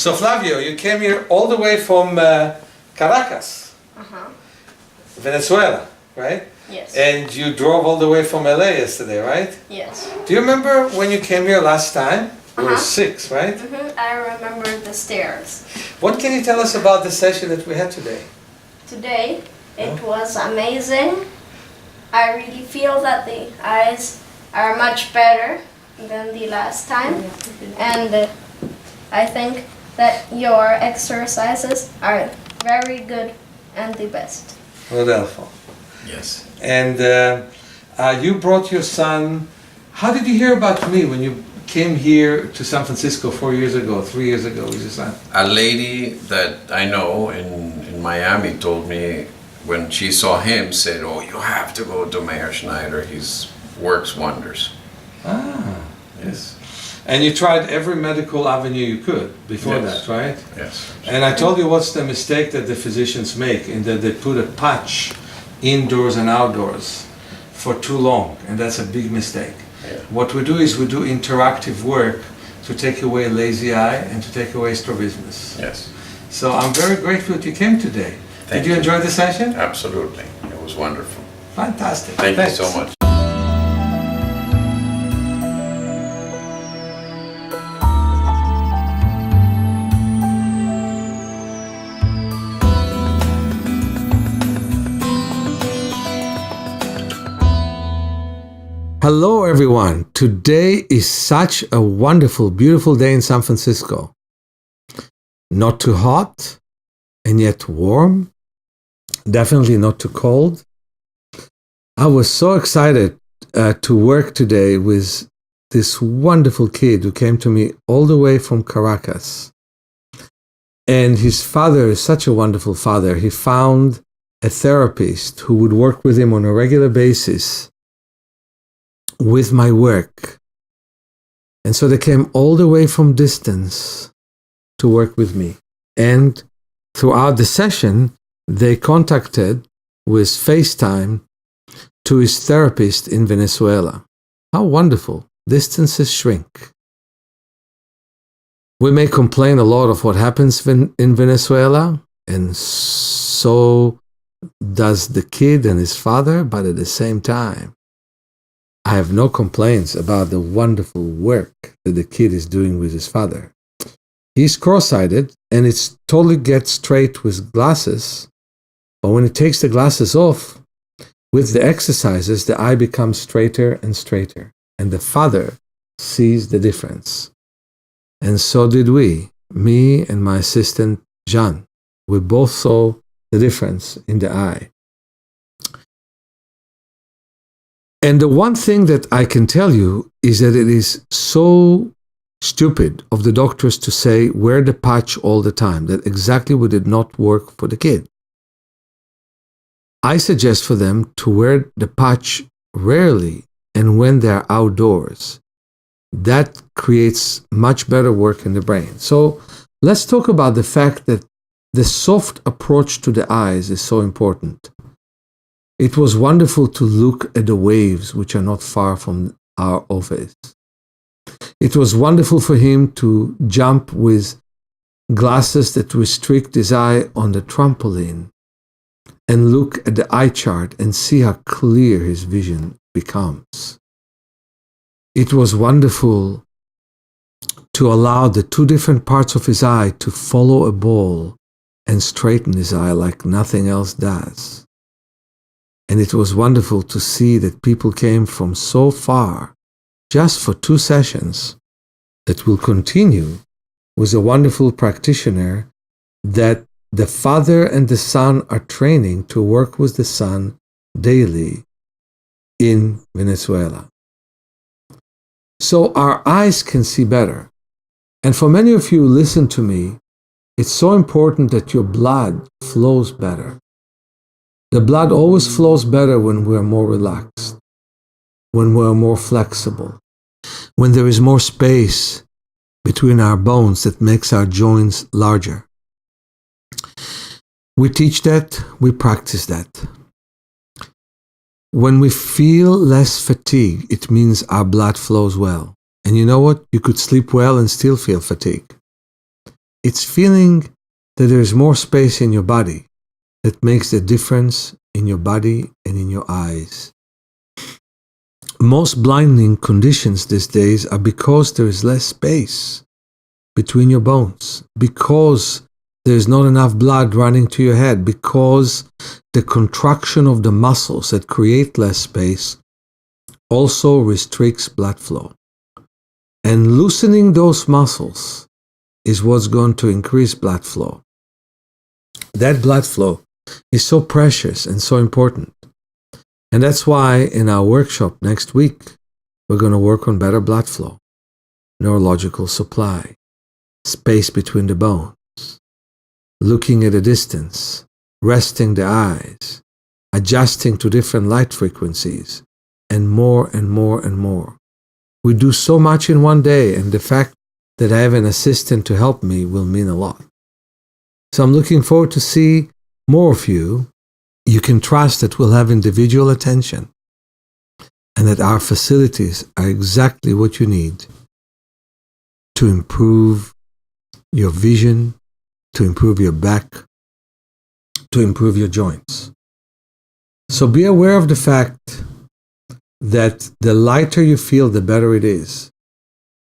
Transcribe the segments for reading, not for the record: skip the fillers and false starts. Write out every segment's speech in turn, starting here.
So Flavio, you came here all the way from Caracas, Venezuela, right? Yes. And you drove all the way from LA yesterday, right? Yes. Do you remember when you came here last time? You were 6, right? I remember the stairs. What can you tell us about the session that we had today? Today, it was amazing. I really feel that the eyes are much better than the last time. And I think that your exercises are very good and the best. Rodolfo. Yes. And you brought your son. How did you hear about me when you came here to San Francisco 4 years ago, 3 years ago with your son? A lady that I know in Miami told me when she saw him, said, "Oh, you have to go to Meir Schneider. He's works wonders." Ah. Yes. And you tried every medical avenue you could before Yes. that, right? Yes. And I told you what's the mistake that the physicians make, in that they put a patch indoors and outdoors for too long, and that's a big mistake. Yeah. What we do is we do interactive work to take away lazy eye and to take away strabismus. Yes. So I'm very grateful that you came today. Did you enjoy the session? Absolutely. It was wonderful. Fantastic. Thank Thanks. you so much. Hello everyone. Today is such a wonderful, beautiful day in San Francisco. Not too hot and yet warm. Definitely not too cold. I was so excited to work today with this wonderful kid who came to me all the way from Caracas. And his father is such a wonderful father. He found a therapist who would work with him on a regular basis with my work. And so they came all the way from distance to work with me. And throughout the session, they contacted with FaceTime to his therapist in Venezuela. How wonderful. Distances shrink. We may complain a lot of what happens in Venezuela, and so does the kid and his father, but at the same time, I have no complaints about the wonderful work that the kid is doing with his father. He's cross-sighted, and it's totally gets straight with glasses, but when he takes the glasses off, with the exercises, the eye becomes straighter and straighter, and the father sees the difference. And so did we, me and my assistant, Jean. We both saw the difference in the eye. And the one thing that I can tell you is that it is so stupid of the doctors to say, wear the patch all the time. That exactly what did not work for the kid. I suggest for them to wear the patch rarely and when they're outdoors. That creates much better work in the brain. So let's talk about the fact that the soft approach to the eyes is so important. It was wonderful to look at the waves which are not far from our office. It was wonderful for him to jump with glasses that restrict his eye on the trampoline and look at the eye chart and see how clear his vision becomes. It was wonderful to allow the two different parts of his eye to follow a ball and straighten his eye like nothing else does. And it was wonderful to see that people came from so far just for 2 sessions that will continue with a wonderful practitioner that the father and the son are training to work with the son daily in Venezuela. So our eyes can see better. And for many of you who listen to me, it's so important that your blood flows better. The blood always flows better when we're more relaxed, when we're more flexible, when there is more space between our bones that makes our joints larger. We teach that, we practice that. When we feel less fatigue, it means our blood flows well. And you know what? You could sleep well and still feel fatigue. It's feeling that there's more space in your body that makes the difference in your body and in your eyes. Most blinding conditions these days are because there is less space between your bones, because there's not enough blood running to your head, because the contraction of the muscles that create less space also restricts blood flow. And loosening those muscles is what's going to increase blood flow. That blood flow is so precious and so important. And that's why in our workshop next week, we're going to work on better blood flow, neurological supply, space between the bones, looking at a distance, resting the eyes, adjusting to different light frequencies, and more and more and more. We do so much in one day, and the fact that I have an assistant to help me will mean a lot. So I'm looking forward to see more of you. You can trust that we'll have individual attention and that our facilities are exactly what you need to improve your vision, to improve your back, to improve your joints. So be aware of the fact that the lighter you feel, the better it is.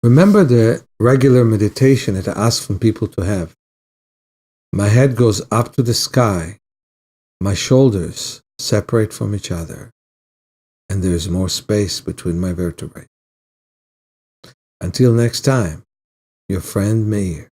Remember the regular meditation that I ask from people to have. My head goes up to the sky, my shoulders separate from each other, and there is more space between my vertebrae. Until next time, your friend Meir.